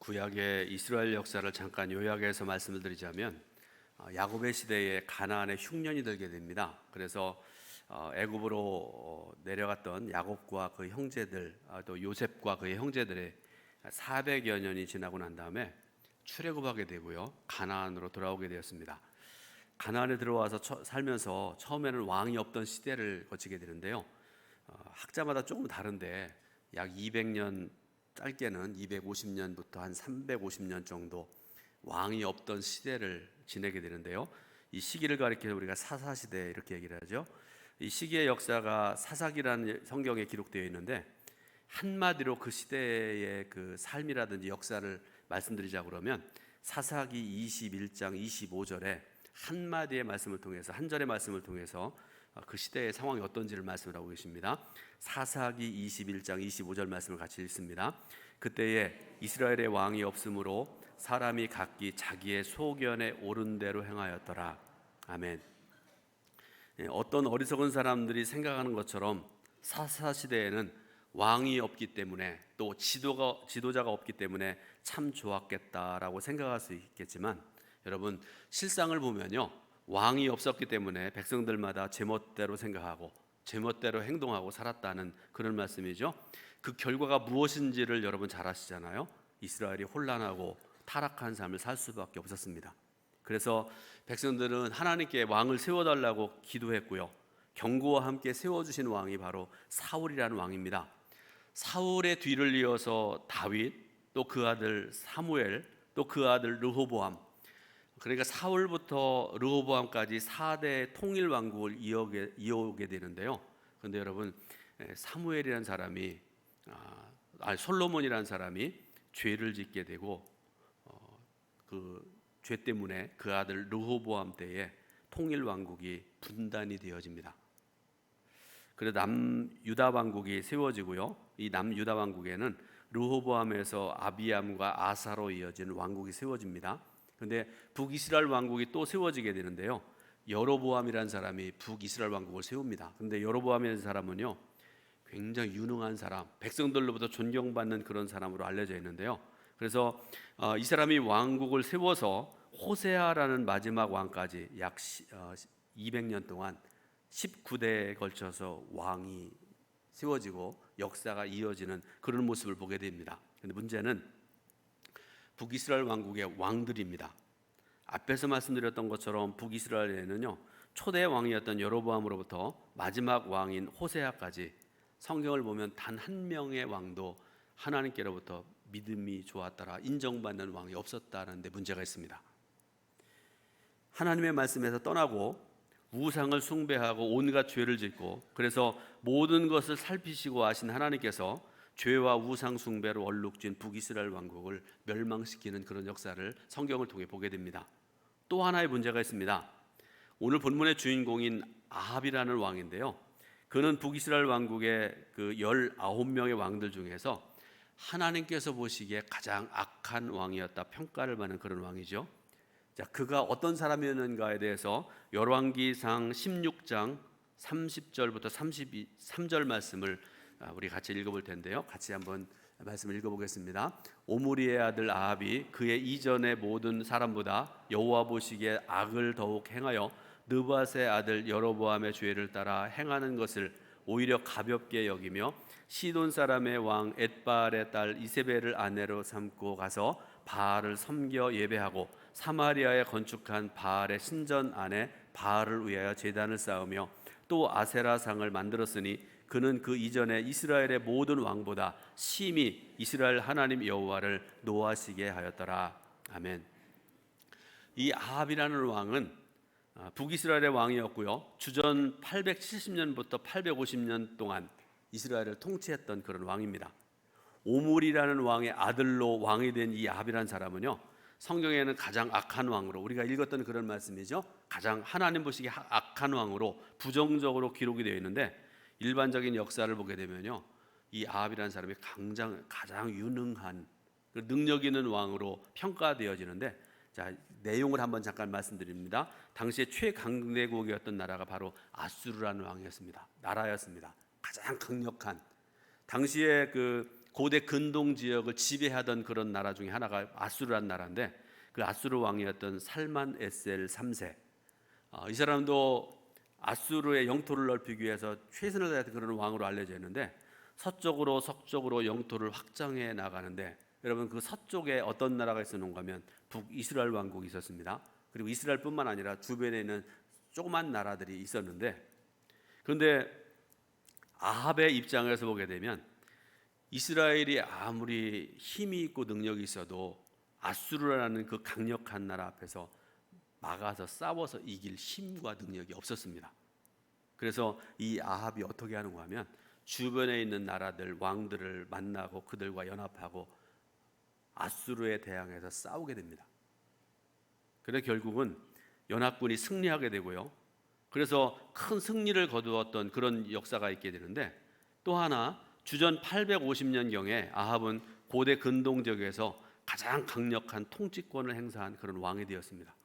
구약의 이스라엘 역사를 잠깐 요약해서 말씀을 드리자면 야곱의 시대에 가나안에 흉년이 들게 됩니다. 그래서 애굽으로 내려갔던 야곱과 그 형제들, 또 요셉과 그의 형제들의 400여 년이 지나고 난 다음에 출애굽하게 되고요, 가나안으로 돌아오게 되었습니다. 가나안에 들어와서 살면서 처음에는 왕이 없던 시대를 거치게 되는데요, 학자마다 조금 다른데 약 200년, 짧게는 250년부터 한 350년 정도 왕이 없던 시대를 지내게 되는데요, 이 시기를 가리켜 우리가 사사시대 이렇게 얘기를 하죠. 이 시기의 역사가 사사기라는 성경에 기록되어 있는데, 한마디로 그 시대의 그 삶이라든지 역사를 말씀드리자 그러면 사사기 21장 25절에 한마디의 말씀을 통해서, 한 절의 말씀을 통해서 그 시대의 상황이 어떤지를 말씀을 하고 계십니다. 사사기 21장 25절 말씀을 같이 읽습니다. 그때에 이스라엘의 왕이 없으므로 사람이 각기 자기의 소견에 옳은 대로 행하였더라. 아멘. 어떤 어리석은 사람들이 생각하는 것처럼 사사시대에는 왕이 없기 때문에, 또 지도자가 없기 때문에 참 좋았겠다라고 생각할 수 있겠지만, 여러분, 실상을 보면요, 왕이 없었기 때문에 백성들마다 제멋대로 생각하고 제멋대로 행동하고 살았다는 그런 말씀이죠. 그 결과가 무엇인지를 여러분 잘 아시잖아요. 이스라엘이 혼란하고 타락한 삶을 살 수밖에 없었습니다. 그래서 백성들은 하나님께 왕을 세워달라고 기도했고요, 경고와 함께 세워주신 왕이 바로 사울이라는 왕입니다. 사울의 뒤를 이어서 다윗, 또 그 아들 사무엘, 또 그 아들 르호보암, 그러니까 사울부터 르호보암까지 4대 통일 왕국을 이어오게 되는데요. 그런데 여러분, 사무엘이라는 사람이 솔로몬이라는 사람이 죄를 짓게 되고, 그 죄 때문에 그 아들 르호보암 때에 통일 왕국이 분단이 되어집니다. 그래서 남유다 왕국이 세워지고요, 이 남유다 왕국에는 르호보암에서 아비암과 아사로 이어진 왕국이 세워집니다. 그런데 북이스라엘 왕국이 또 세워지게 되는데요, 여로보암이라는 사람이 북이스라엘 왕국을 세웁니다. 그런데 여로보암이라는 사람은요, 굉장히 유능한 사람, 백성들로부터 존경받는 그런 사람으로 알려져 있는데요, 그래서 이 사람이 왕국을 세워서 호세아라는 마지막 왕까지 약 200년 동안 19대에 걸쳐서 왕이 세워지고 역사가 이어지는 그런 모습을 보게 됩니다. 그런데 문제는 북이스라엘 왕국의 왕들입니다. 앞에서 말씀드렸던 것처럼 북이스라엘에는요, 초대 왕이었던 여로보암으로부터 마지막 왕인 호세아까지 성경을 보면 단 한 명의 왕도 하나님께로부터 믿음이 좋았더라, 인정받는 왕이 없었다는 데 문제가 있습니다. 하나님의 말씀에서 떠나고 우상을 숭배하고 온갖 죄를 짓고, 그래서 모든 것을 살피시고 아신 하나님께서 죄와 우상 숭배로 얼룩진 북이스라엘 왕국을 멸망시키는 그런 역사를 성경을 통해 보게 됩니다. 또 하나의 문제가 있습니다. 오늘 본문의 주인공인 아합이라는 왕인데요, 그는 북이스라엘 왕국의 그 19명의 왕들 중에서 하나님께서 보시기에 가장 악한 왕이었다 평가를 받는 그런 왕이죠. 자, 그가 어떤 사람이었는가에 대해서 열왕기상 16장 30절부터 33절 말씀을 우리 같이 읽어볼 텐데요, 같이 한번 말씀을 읽어보겠습니다. 오므리의 아들 아합이 그의 이전의 모든 사람보다 여호와 보시기에 악을 더욱 행하여 느밧의 아들 여로보암의 죄를 따라 행하는 것을 오히려 가볍게 여기며 시돈 사람의 왕 엣바알의 딸 이세벨을 아내로 삼고 가서 바알을 섬겨 예배하고 사마리아에 건축한 바알의 신전 안에 바알을 위하여 제단을 쌓으며 또 아세라상을 만들었으니 그는 그 이전에 이스라엘의 모든 왕보다 심히 이스라엘 하나님 여호와를 노하시게 하였더라. 아멘. 이 아합이라는 왕은 북이스라엘의 왕이었고요, 주전 870년부터 850년 동안 이스라엘을 통치했던 그런 왕입니다. 오므리라는 왕의 아들로 왕이 된 이 아합이라는 사람은요, 성경에는 가장 악한 왕으로, 우리가 읽었던 그런 말씀이죠, 가장 하나님 보시기에 악한 왕으로 부정적으로 기록이 되어 있는데, 일반적인 역사를 보게 되면요, 이 아합이라는 사람이 가장 유능한 능력 있는 왕으로 평가되어지는데, 자, 내용을 한번 잠깐 말씀드립니다. 당시에 최강대국이었던 나라가 바로 아수르라는 왕이었습니다. 나라였습니다. 가장 강력한, 당시에 그 고대 근동 지역을 지배하던 그런 나라 중에 하나가 아수르란 나라인데, 그 아수르 왕이었던 살만 에셀 3세, 이 사람도 아수르의 영토를 넓히기 위해서 최선을 다했던 그런 왕으로 알려져 있는데, 서쪽으로 서쪽으로 영토를 확장해 나가는데, 여러분 그 서쪽에 어떤 나라가 있었는가 하면 북이스라엘 왕국이 있었습니다. 그리고 이스라엘뿐만 아니라 주변에 있는 조그만 나라들이 있었는데, 그런데 아합의 입장에서 보게 되면 이스라엘이 아무리 힘이 있고 능력이 있어도 아수르라는 그 강력한 나라 앞에서 막아서 싸워서 이길 힘과 능력이 없었습니다. 그래서 이 아합이 어떻게 하는가 하면 주변에 있는 나라들 왕들을 만나고 그들과 연합하고 아수르에 대항해서 싸우게 됩니다. 그래서 결국은 연합군이 승리하게 되고요. 그래서 큰 승리를 거두었던 그런 역사가 있게 되는데, 또 하나 주전 850년경에 아합은 고대 근동 지역에서 가장 강력한 통치권을 행사한 그런 왕이 되었습니다.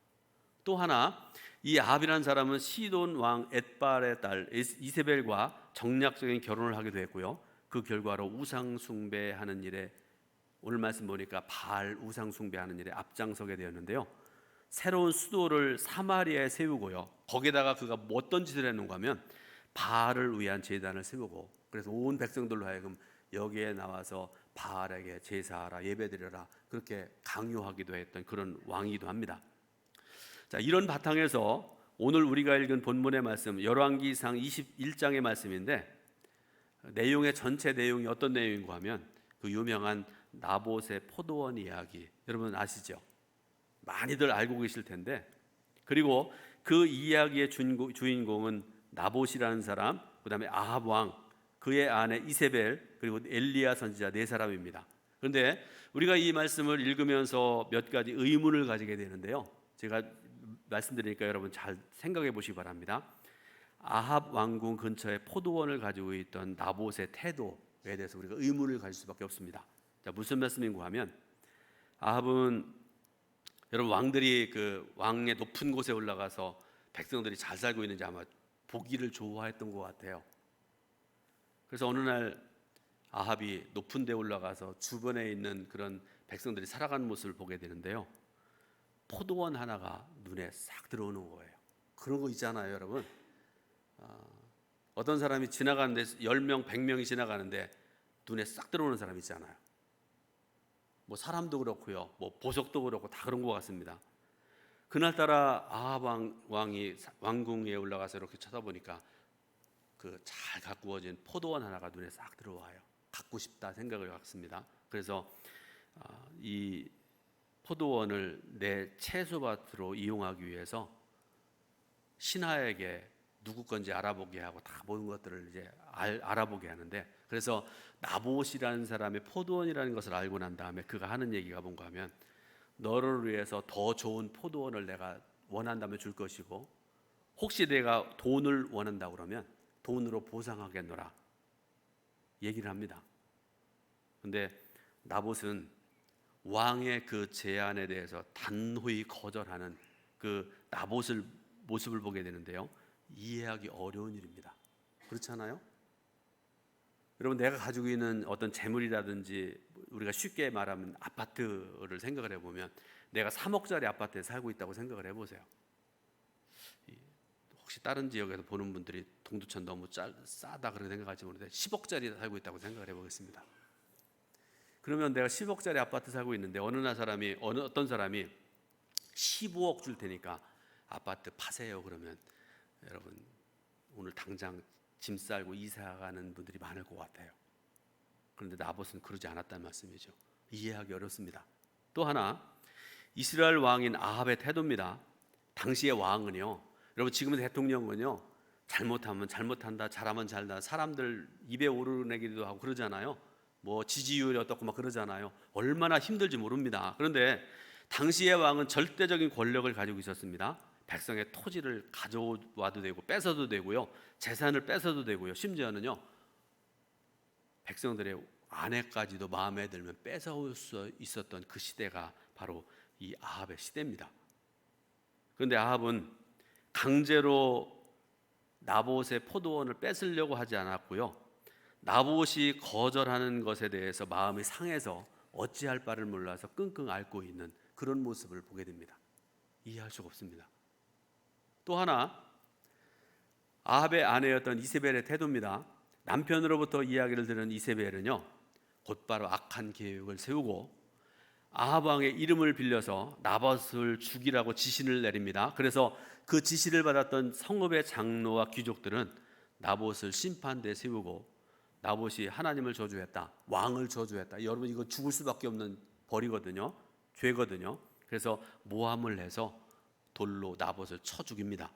또 하나 이 아합이라는 사람은 시돈 왕 엣발의 딸 이세벨과 정략적인 결혼을 하게 됐고요. 그 결과로 우상 숭배하는 일에, 오늘 말씀 보니까 바알 우상 숭배하는 일에 앞장서게 되었는데요. 새로운 수도를 사마리아에 세우고요. 거기다가 그가 어떤 짓을 했는가 하면 바알을 위한 제단을 세우고, 그래서 온 백성들로 하여금 여기에 나와서 바알에게 제사하라, 예배드려라, 그렇게 강요하기도 했던 그런 왕이기도 합니다. 자, 이런 바탕에서 오늘 우리가 읽은 본문의 말씀 열왕기상 21장의 말씀인데, 내용의 전체 내용이 어떤 내용인가 하면 그 유명한 나봇의 포도원 이야기, 여러분 아시죠? 많이들 알고 계실 텐데, 그리고 그 이야기의 주인공은 나봇이라는 사람, 그 다음에 아합 왕, 그의 아내 이세벨, 그리고 엘리야 선지자 네 사람입니다. 그런데 우리가 이 말씀을 읽으면서 몇 가지 의문을 가지게 되는데요. 제가 말씀드리니까 여러분 잘 생각해 보시기 바랍니다. 아합 왕궁 근처에 포도원을 가지고 있던 나봇의 태도에 대해서 우리가 의문을 가질 수밖에 없습니다. 자, 무슨 말씀인가 하면, 아합은 여러분 왕들이 그 왕의 높은 곳에 올라가서 백성들이 잘 살고 있는지 아마 보기를 좋아했던 것 같아요. 그래서 어느 날 아합이 높은 데 올라가서 주변에 있는 그런 백성들이 살아가는 모습을 보게 되는데요. 포도원 하나가 눈에 싹 들어오는 거예요. 그런 거 있잖아요, 여러분. 어떤 사람이 지나가는데 10명, 100명이 지나가는데 눈에 싹 들어오는 사람 있잖아요. 뭐 사람도 그렇고요, 뭐 보석도 그렇고 다 그런 것 같습니다. 그날따라 아합 왕이 왕궁에 올라가서 이렇게 쳐다보니까 그 잘 가꾸어진 포도원 하나가 눈에 싹 들어와요. 갖고 싶다 생각을 갖습니다. 그래서 이 포도원을 내 채소밭으로 이용하기 위해서 신하에게 누구 건지 알아보게 하고 다 모든 것들을 이제 알아보게 하는데, 그래서 나봇이라는 사람의 포도원이라는 것을 알고 난 다음에 그가 하는 얘기가 뭔가 하면, 너를 위해서 더 좋은 포도원을 내가 원한다면 줄 것이고, 혹시 내가 돈을 원한다 그러면 돈으로 보상하겠노라 얘기를 합니다. 그런데 나봇은 왕의 그 제안에 대해서 단호히 거절하는 그 나봇을 모습을 보게 되는데요. 이해하기 어려운 일입니다. 그렇지 않아요? 여러분, 내가 가지고 있는 어떤 재물이라든지, 우리가 쉽게 말하면 아파트를 생각을 해보면, 내가 3억짜리 아파트에 살고 있다고 생각을 해보세요. 혹시 다른 지역에서 보는 분들이 동두천 너무 싸다 그렇게 생각할지 모르는데 10억짜리 살고 있다고 생각을 해보겠습니다. 그러면 내가 10억짜리 아파트 살고 있는데 어떤 사람이 15억 줄 테니까 아파트 파세요 그러면, 여러분 오늘 당장 짐 싸고 이사 가는 분들이 많을 것 같아요. 그런데 나봇은 그러지 않았다는 말씀이죠. 이해하기 어렵습니다. 또 하나, 이스라엘 왕인 아합의 태도입니다. 당시의 왕은요, 여러분 지금의 대통령은요, 잘못하면 잘못한다, 잘하면 잘한다, 사람들 입에 오르내기도 하고 그러잖아요. 뭐 지지율이 어떻고 막 그러잖아요. 얼마나 힘들지 모릅니다. 그런데 당시의 왕은 절대적인 권력을 가지고 있었습니다. 백성의 토지를 가져와도 되고 뺏어도 되고요, 재산을 뺏어도 되고요, 심지어는요 백성들의 아내까지도 마음에 들면 뺏어올 수 있었던 그 시대가 바로 이 아합의 시대입니다. 그런데 아합은 강제로 나봇의 포도원을 뺏으려고 하지 않았고요, 나봇이 거절하는 것에 대해서 마음이 상해서 어찌할 바를 몰라서 끙끙 앓고 있는 그런 모습을 보게 됩니다. 이해할 수가 없습니다. 또 하나, 아합의 아내였던 이세벨의 태도입니다. 남편으로부터 이야기를 들은 이세벨은요, 곧바로 악한 계획을 세우고 아합 왕의 이름을 빌려서 나봇을 죽이라고 지시를 내립니다. 그래서 그 지시를 받았던 성읍의 장로와 귀족들은 나봇을 심판대에 세우고, 나봇이 하나님을 저주했다, 왕을 저주했다, 여러분 이거 죽을 수밖에 없는 벌이거든요, 죄거든요. 그래서 모함을 해서 돌로 나봇을 쳐 죽입니다.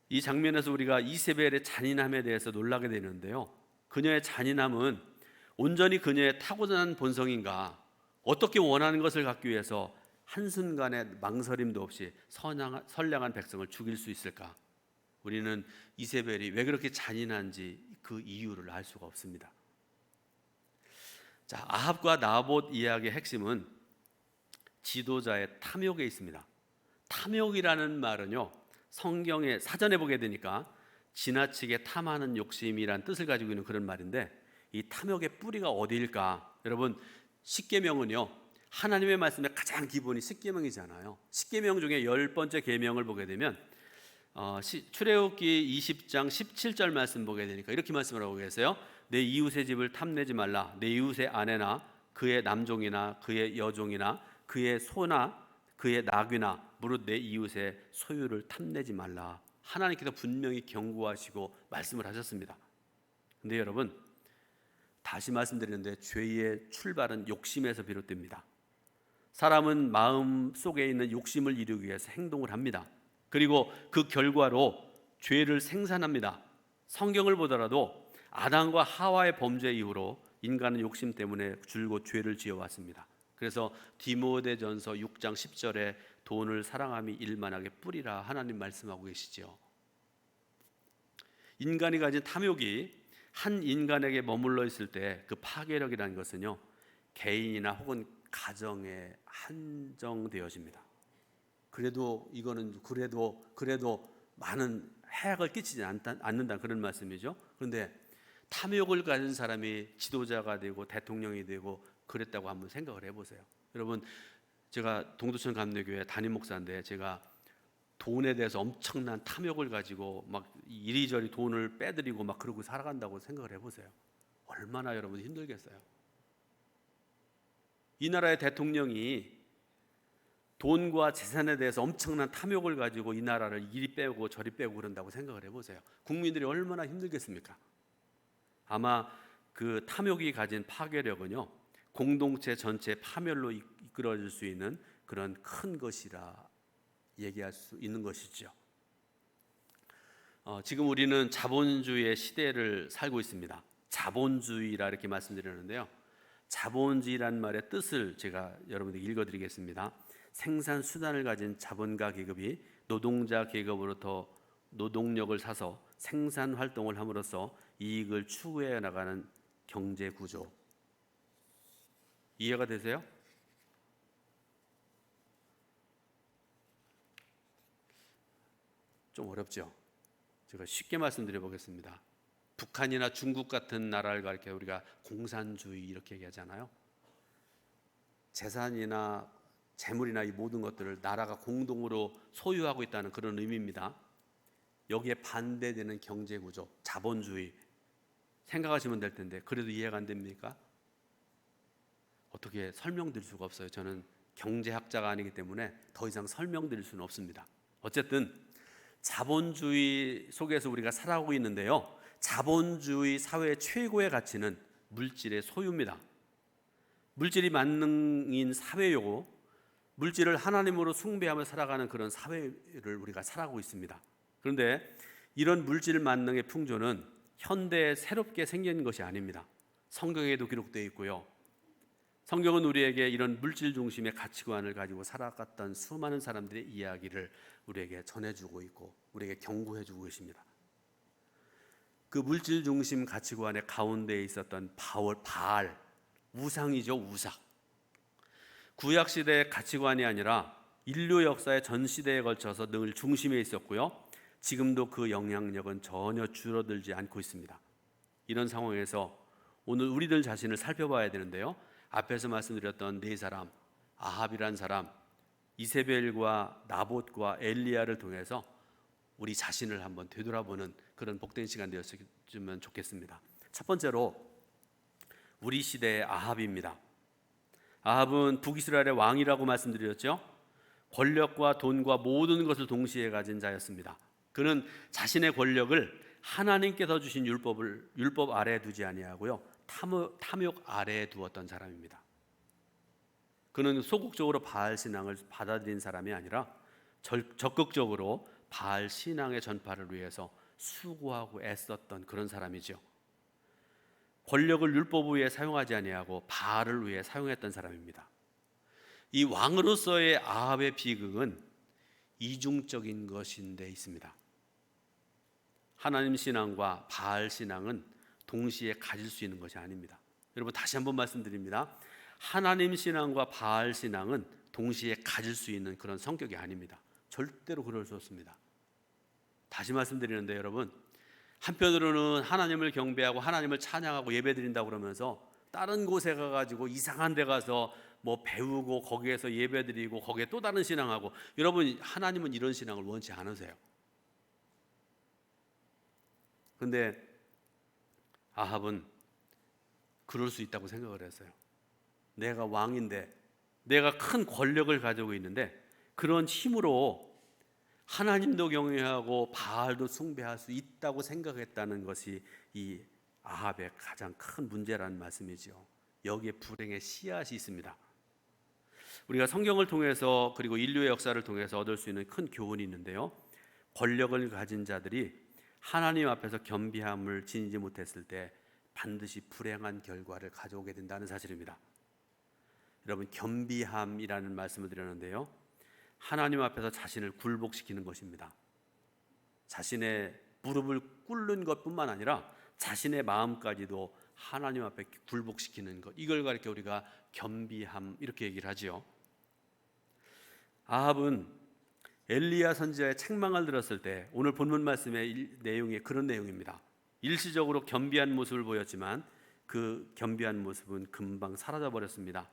이 장면에서 우리가 이세벨의 잔인함에 대해서 놀라게 되는데요, 그녀의 잔인함은 온전히 그녀의 타고난 본성인가, 어떻게 원하는 것을 갖기 위해서 한순간의 망설임도 없이 선량한 백성을 죽일 수 있을까? 우리는 이세벨이 왜 그렇게 잔인한지 그 이유를 알 수가 없습니다. 자, 아합과 나봇 이야기의 핵심은 지도자의 탐욕에 있습니다. 탐욕이라는 말은요, 성경에 사전에 보게 되니까 지나치게 탐하는 욕심이란 뜻을 가지고 있는 그런 말인데, 이 탐욕의 뿌리가 어디일까? 여러분, 십계명은요, 하나님의 말씀의 가장 기본이 십계명이잖아요. 십계명 중에 10번째 계명을 보게 되면 출애굽기 20장 17절 말씀 보게 되니까 이렇게 말씀을 하고 계세요. 내 이웃의 집을 탐내지 말라. 내 이웃의 아내나 그의 남종이나 그의 여종이나 그의 소나 그의 나귀나 무릇 내 이웃의 소유를 탐내지 말라. 하나님께서 분명히 경고하시고 말씀을 하셨습니다. 근데 여러분, 다시 말씀드리는데 죄의 출발은 욕심에서 비롯됩니다. 사람은 마음 속에 있는 욕심을 이루기 위해서 행동을 합니다. 그리고 그 결과로 죄를 생산합니다. 성경을 보더라도 아담과 하와의 범죄 이후로 인간은 욕심 때문에 줄곧 죄를 지어왔습니다. 그래서 디모데전서 6장 10절에 돈을 사랑함이 일만하게 뿌리라 하나님 말씀하고 계시죠. 인간이 가진 탐욕이 한 인간에게 머물러 있을 때 그 파괴력이라는 것은요, 개인이나 혹은 가정에 한정되어집니다. 그래도 이거는 그래도 많은 해악을 끼치지 않는다 그런 말씀이죠. 그런데 탐욕을 가진 사람이 지도자가 되고 대통령이 되고 그랬다고 한번 생각을 해보세요. 여러분, 제가 동두천 감리교회 담임 목사인데 제가 돈에 대해서 엄청난 탐욕을 가지고 막 이리저리 돈을 빼드리고 막 그러고 살아간다고 생각을 해보세요. 얼마나 여러분 힘들겠어요. 이 나라의 대통령이 돈과 재산에 대해서 엄청난 탐욕을 가지고 이 나라를 이리 빼고 저리 빼고 그런다고 생각을 해보세요. 국민들이 얼마나 힘들겠습니까? 아마 그 탐욕이 가진 파괴력은요, 공동체 전체의 파멸로 이끌어질 수 있는 그런 큰 것이라 얘기할 수 있는 것이죠. 지금 우리는 자본주의의 시대를 살고 있습니다. 자본주의라 이렇게 말씀드리는데요, 자본주의란 말의 뜻을 제가 여러분들에게 읽어드리겠습니다. 생산 수단을 가진 자본가 계급이 노동자 계급으로부터 노동력을 사서 생산 활동을 함으로써 이익을 추구해 나가는 경제 구조. 이해가 되세요? 좀 어렵죠? 제가 쉽게 말씀드려 보겠습니다. 북한이나 중국 같은 나라를 가리켜 우리가 공산주의 이렇게 얘기하잖아요. 재산이나 재물이나 이 모든 것들을 나라가 공동으로 소유하고 있다는 그런 의미입니다. 여기에 반대되는 경제구조, 자본주의 생각하시면 될 텐데 그래도 이해가 안 됩니까? 어떻게 설명드릴 수가 없어요. 저는 경제학자가 아니기 때문에 더 이상 설명드릴 수는 없습니다. 어쨌든 자본주의 속에서 우리가 살아가고 있는데요, 자본주의 사회의 최고의 가치는 물질의 소유입니다. 물질이 만능인 사회요, 물질을 하나님으로 숭배하며 살아가는 그런 사회를 우리가 살아가고 있습니다. 그런데 이런 물질 만능의 풍조는 현대에 새롭게 생긴 것이 아닙니다. 성경에도 기록되어 있고요, 성경은 우리에게 이런 물질 중심의 가치관을 가지고 살아갔던 수많은 사람들의 이야기를 우리에게 전해주고 있고 우리에게 경고해주고 계십니다. 그 물질 중심 가치관의 가운데에 있었던 바알, 우상이죠, 우상. 구약시대의 가치관이 아니라 인류 역사의 전 시대에 걸쳐서 늘 중심에 있었고요, 지금도 그 영향력은 전혀 줄어들지 않고 있습니다. 이런 상황에서 오늘 우리들 자신을 살펴봐야 되는데요. 앞에서 말씀드렸던 네 사람, 아합이란 사람, 이세벨과 나봇과 엘리야를 통해서 우리 자신을 한번 되돌아보는 그런 복된 시간 되었으면 좋겠습니다. 첫 번째로 우리 시대의 아합입니다. 아합은 북이스라엘의 왕이라고 말씀드렸죠. 권력과 돈과 모든 것을 동시에 가진 자였습니다. 그는 자신의 권력을 하나님께서 주신 율법 아래에 두지 아니하고요, 탐욕 아래에 두었던 사람입니다. 그는 소극적으로 바알 신앙을 받아들인 사람이 아니라 적극적으로 바알 신앙의 전파를 위해서 수고하고 애썼던 그런 사람이죠. 권력을 율법 위에 사용하지 아니하고 바알을 위해 사용했던 사람입니다. 이 왕으로서의 아합의 비극은 이중적인 것인데 있습니다. 하나님 신앙과 바알 신앙은 동시에 가질 수 있는 것이 아닙니다. 여러분, 다시 한번 말씀드립니다. 하나님 신앙과 바알 신앙은 동시에 가질 수 있는 그런 성격이 아닙니다. 절대로 그럴 수 없습니다. 다시 말씀드리는데, 여러분, 한편으로는 하나님을 경배하고 하나님을 찬양하고 예배드린다고 그러면서 다른 곳에 가가지고 이상한 데 가서 뭐 배우고 거기에서 예배드리고 거기에 또 다른 신앙하고, 여러분, 하나님은 이런 신앙을 원치 않으세요. 근데 아합은 그럴 수 있다고 생각을 했어요. 내가 왕인데, 내가 큰 권력을 가지고 있는데 그런 힘으로 하나님도 경외하고 바알도 숭배할 수 있다고 생각했다는 것이 이 아합의 가장 큰 문제라는 말씀이죠. 여기에 불행의 씨앗이 있습니다. 우리가 성경을 통해서 그리고 인류의 역사를 통해서 얻을 수 있는 큰 교훈이 있는데요, 권력을 가진 자들이 하나님 앞에서 겸비함을 지니지 못했을 때 반드시 불행한 결과를 가져오게 된다는 사실입니다. 여러분, 겸비함이라는 말씀을 드렸는데요, 하나님 앞에서 자신을 굴복시키는 것입니다. 자신의 무릎을 꿇는 것뿐만 아니라 자신의 마음까지도 하나님 앞에 굴복시키는 것, 이걸 가리켜 우리가 겸비함 이렇게 얘기를 하지요. 아합은 엘리야 선지자의 책망을 들었을 때 오늘 본문 말씀의 내용이 그런 내용입니다. 일시적으로 겸비한 모습을 보였지만 그 겸비한 모습은 금방 사라져 버렸습니다.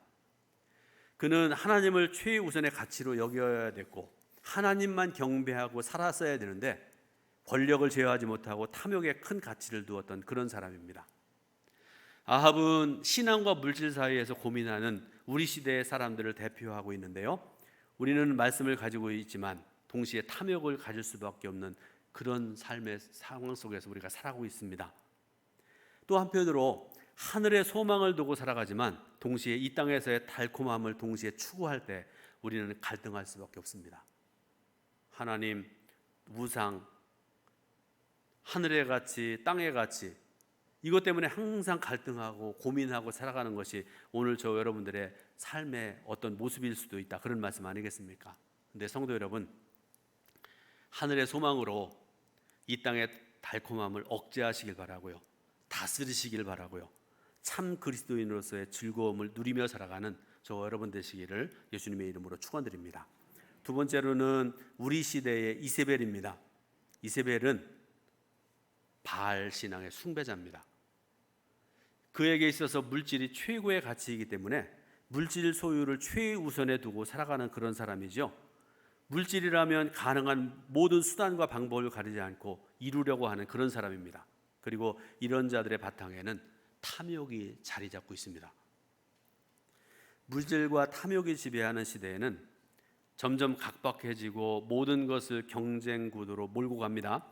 그는 하나님을 최우선의 가치로 여겨야 됐고 하나님만 경배하고 살았어야 되는데 권력을 제어하지 못하고 탐욕에 큰 가치를 두었던 그런 사람입니다. 아합은 신앙과 물질 사이에서 고민하는 우리 시대의 사람들을 대표하고 있는데요, 우리는 말씀을 가지고 있지만 동시에 탐욕을 가질 수밖에 없는 그런 삶의 상황 속에서 우리가 살아가고 있습니다. 또 한편으로 하늘의 소망을 두고 살아가지만 동시에 이 땅에서의 달콤함을 동시에 추구할 때 우리는 갈등할 수밖에 없습니다. 하나님, 우상, 하늘의 가치, 땅의 가치, 이것 때문에 항상 갈등하고 고민하고 살아가는 것이 오늘 저 여러분들의 삶의 어떤 모습일 수도 있다, 그런 말씀 아니겠습니까? 근데 성도 여러분, 하늘의 소망으로 이 땅의 달콤함을 억제하시길 바라고요, 다스리시길 바라고요, 참 그리스도인으로서의 즐거움을 누리며 살아가는 저 여러분 되시기를 예수님의 이름으로 축원드립니다. 두 번째로는 우리 시대의 이세벨입니다. 이세벨은 바알 신앙의 숭배자입니다. 그에게 있어서 물질이 최고의 가치이기 때문에 물질 소유를 최우선에 두고 살아가는 그런 사람이죠. 물질이라면 가능한 모든 수단과 방법을 가리지 않고 이루려고 하는 그런 사람입니다. 그리고 이런 자들의 바탕에는 탐욕이 자리 잡고 있습니다. 물질과 탐욕이 지배하는 시대에는 점점 각박해지고 모든 것을 경쟁 구도로 몰고 갑니다.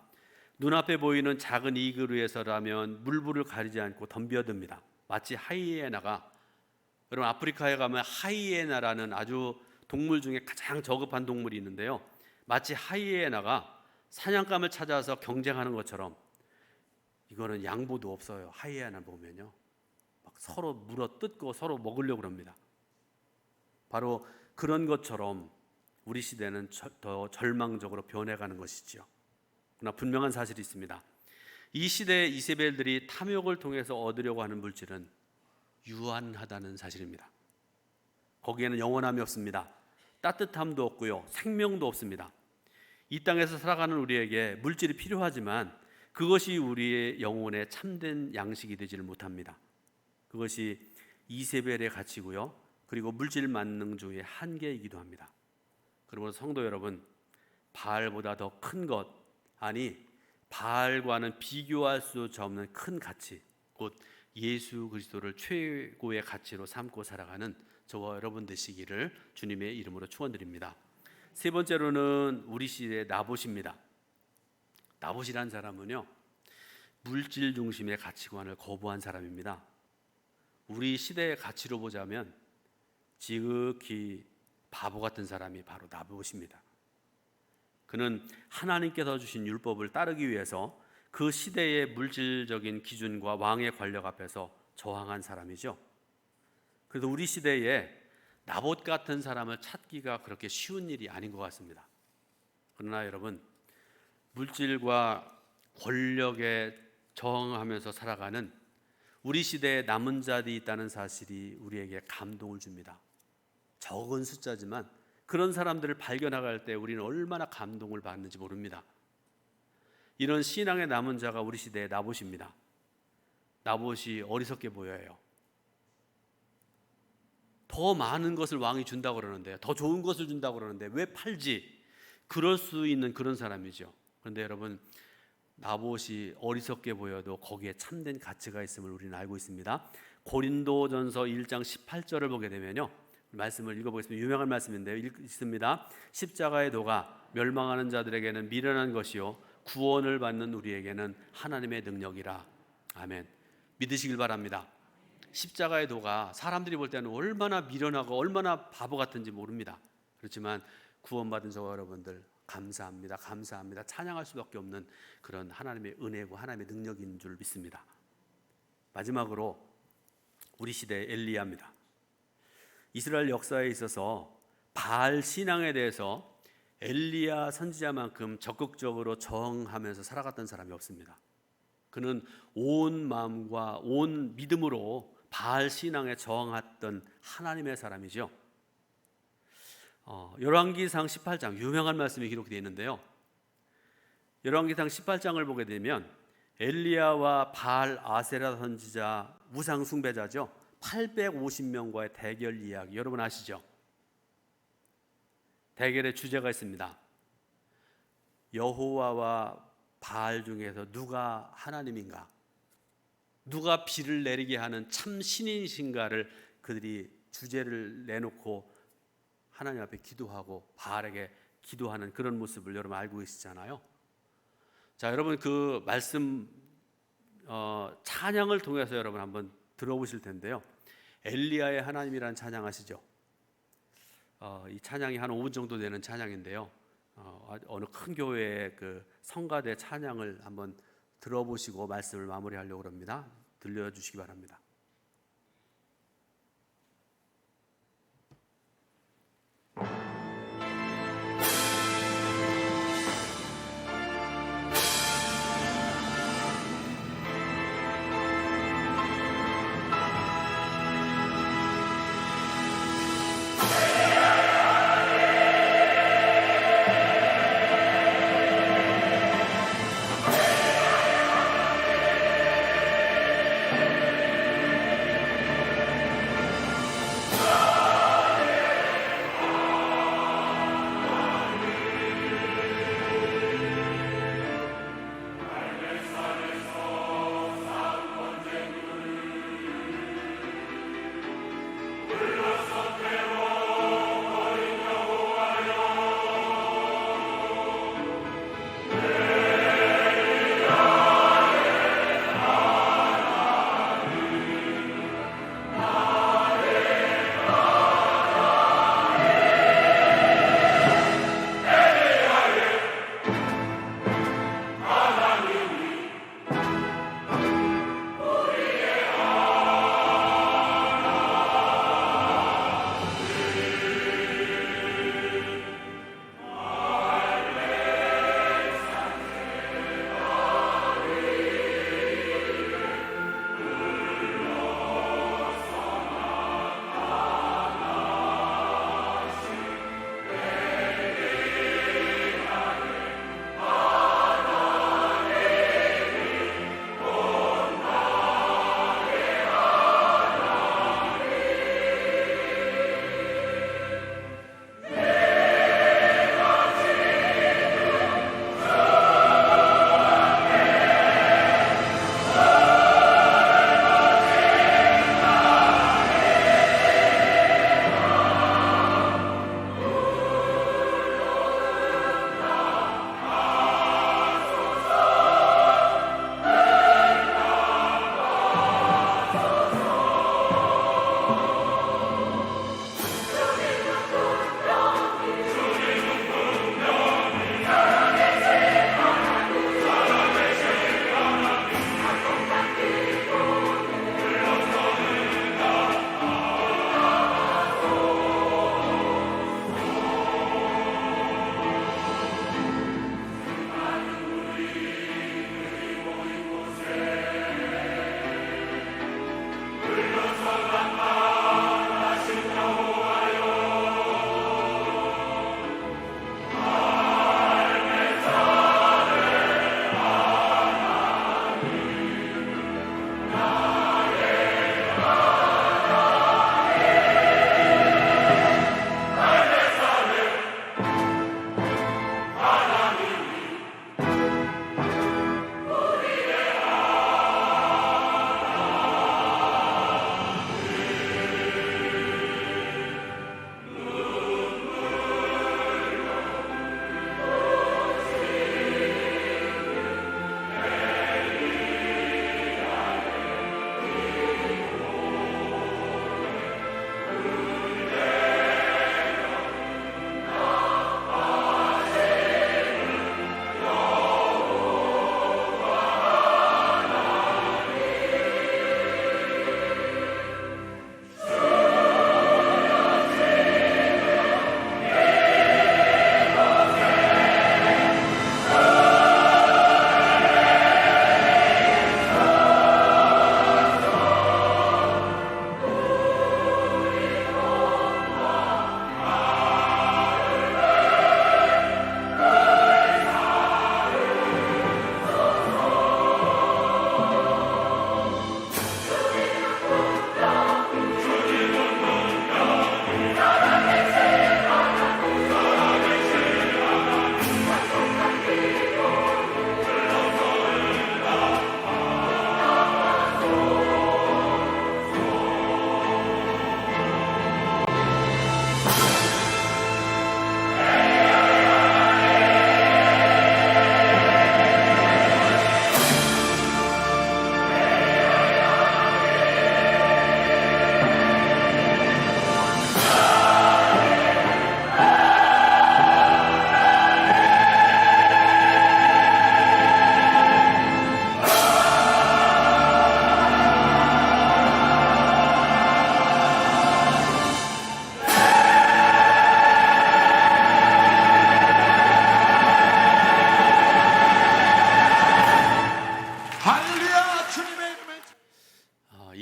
눈앞에 보이는 작은 이익을 위해서라면 물불을 가리지 않고 덤벼듭니다. 마치 하이에나가, 여러분 아프리카에 가면 하이에나라는 아주 동물 중에 가장 저급한 동물이 있는데요, 마치 하이에나가 사냥감을 찾아서 경쟁하는 것처럼, 이거는 양보도 없어요. 하이에나 보면요, 막 서로 물어 뜯고 서로 먹으려고 합니다. 바로 그런 것처럼 우리 시대는 더 절망적으로 변해가는 것이지요. 그러나 분명한 사실이 있습니다. 이 시대의 이세벨들이 탐욕을 통해서 얻으려고 하는 물질은 유한하다는 사실입니다. 거기에는 영원함이 없습니다. 따뜻함도 없고요, 생명도 없습니다. 이 땅에서 살아가는 우리에게 물질이 필요하지만 그것이 우리의 영혼의 참된 양식이 되지를 못합니다. 그것이 이세벨의 가치고요, 그리고 물질 만능 중의 한계이기도 합니다. 그러므로 성도 여러분, 바알보다 더 큰 것, 아니 바알과는 비교할 수 없는 큰 가치, 곧 예수 그리스도를 최고의 가치로 삼고 살아가는 저와 여러분 되시기를 주님의 이름으로 축원드립니다. 세 번째로는 우리 시대의 나봇입니다. 나봇이란 사람은요, 물질 중심의 가치관을 거부한 사람입니다. 우리 시대의 가치로 보자면 지극히 바보 같은 사람이 바로 나봇입니다. 그는 하나님께서 주신 율법을 따르기 위해서 그 시대의 물질적인 기준과 왕의 권력 앞에서 저항한 사람이죠. 그래도 우리 시대에 나봇 같은 사람을 찾기가 그렇게 쉬운 일이 아닌 것 같습니다. 그러나 여러분, 물질과 권력에 저항하면서 살아가는 우리 시대에 남은 자들이 있다는 사실이 우리에게 감동을 줍니다. 적은 숫자지만 그런 사람들을 발견할 때 우리는 얼마나 감동을 받는지 모릅니다. 이런 신앙의 남은 자가 우리 시대의 나봇입니다. 나봇이 어리석게 보여요. 더 많은 것을 왕이 준다고 그러는데, 더 좋은 것을 준다고 그러는데 왜 팔지? 그럴 수 있는 그런 사람이죠. 그런데 여러분, 나봇이 어리석게 보여도 거기에 참된 가치가 있음을 우리는 알고 있습니다. 고린도전서 1장 18절을 보게 되면요, 말씀을 읽어보겠습니다. 유명한 말씀인데요, 읽습니다. 십자가의 도가 멸망하는 자들에게는 미련한 것이요 구원을 받는 우리에게는 하나님의 능력이라. 아멘. 믿으시길 바랍니다. 십자가의 도가 사람들이 볼 때는 얼마나 미련하고 얼마나 바보 같은지 모릅니다. 그렇지만 구원받은 저와 여러분들 감사합니다. 감사합니다. 찬양할 수밖에 없는 그런 하나님의 은혜고 하나님의 능력인 줄 믿습니다. 마지막으로 우리 시대의 엘리야입니다. 이스라엘 역사에 있어서 바알 신앙에 대해서 엘리야 선지자만큼 적극적으로 저항하면서 살아갔던 사람이 없습니다. 그는 온 마음과 온 믿음으로 바알 신앙에 저항했던 하나님의 사람이죠. 열왕기상 18장 유명한 말씀이 기록되어 있는데요, 열왕기상 18장을 보게 되면 엘리야와 바알 아세라 선지자, 우상 숭배자죠, 850명과의 대결 이야기 여러분 아시죠? 대결의 주제가 있습니다. 여호와와 바알 중에서 누가 하나님인가, 누가 비를 내리게 하는 참 신이신가를 그들이 주제를 내놓고 하나님 앞에 기도하고 바알에게 기도하는 그런 모습을 여러분 알고 계시잖아요. 자, 여러분 그 말씀 찬양을 통해서 여러분 한번 들어보실 텐데요, 엘리야의 하나님이라는 찬양 아시죠? 이 찬양이 한 5분 정도 되는 찬양인데요, 어느 큰 교회의 그 성가대 찬양을 한번 들어보시고 말씀을 마무리하려고 합니다. 들려주시기 바랍니다.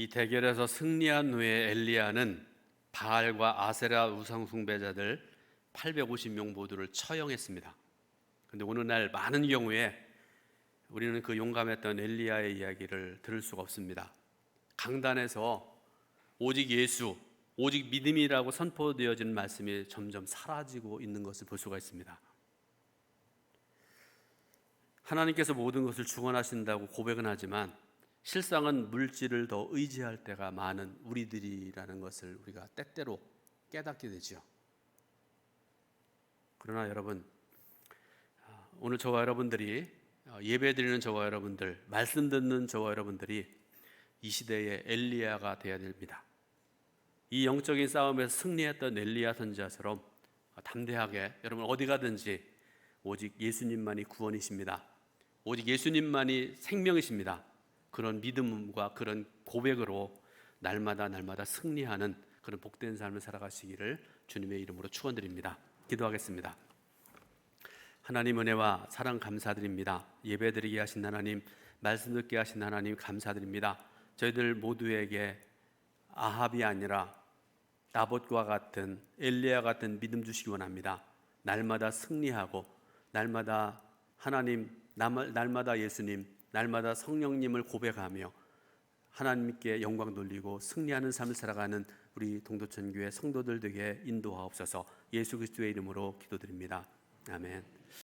이 대결에서 승리한 후에 엘리야는 바알과 아세라 우상 숭배자들 850명 모두를 처형했습니다. 그런데 오늘날 많은 경우에 우리는 그 용감했던 엘리야의 이야기를 들을 수가 없습니다. 강단에서 오직 예수, 오직 믿음이라고 선포되어지는 말씀이 점점 사라지고 있는 것을 볼 수가 있습니다. 하나님께서 모든 것을 주관하신다고 고백은 하지만 실상은 물질을 더 의지할 때가 많은 우리들이라는 것을 우리가 때때로 깨닫게 되죠. 그러나 여러분, 오늘 저와 여러분들이 예배드리는 저와 여러분들, 말씀 듣는 저와 여러분들이 이 시대의 엘리야가 되어야 됩니다. 이 영적인 싸움에서 승리했던 엘리야 선지자처럼 담대하게 여러분 어디 가든지 오직 예수님만이 구원이십니다. 오직 예수님만이 생명이십니다. 그런 믿음과 그런 고백으로 날마다 승리하는 그런 복된 삶을 살아가시기를 주님의 이름으로 축원드립니다. 기도하겠습니다. 하나님 은혜와 사랑 감사드립니다. 예배드리게 하신 하나님, 말씀 듣게 하신 하나님 감사드립니다. 저희들 모두에게 아합이 아니라 나봇과 같은 엘리야 같은 믿음 주시기 원합니다. 날마다 승리하고 날마다 하나님, 날마다 예수님, 날마다 성령님을 고백하며 하나님께 영광 돌리고 승리하는 삶을 살아가는 우리 동도천교회 성도들 되게 인도하옵소서. 예수 그리스도의 이름으로 기도드립니다. 아멘.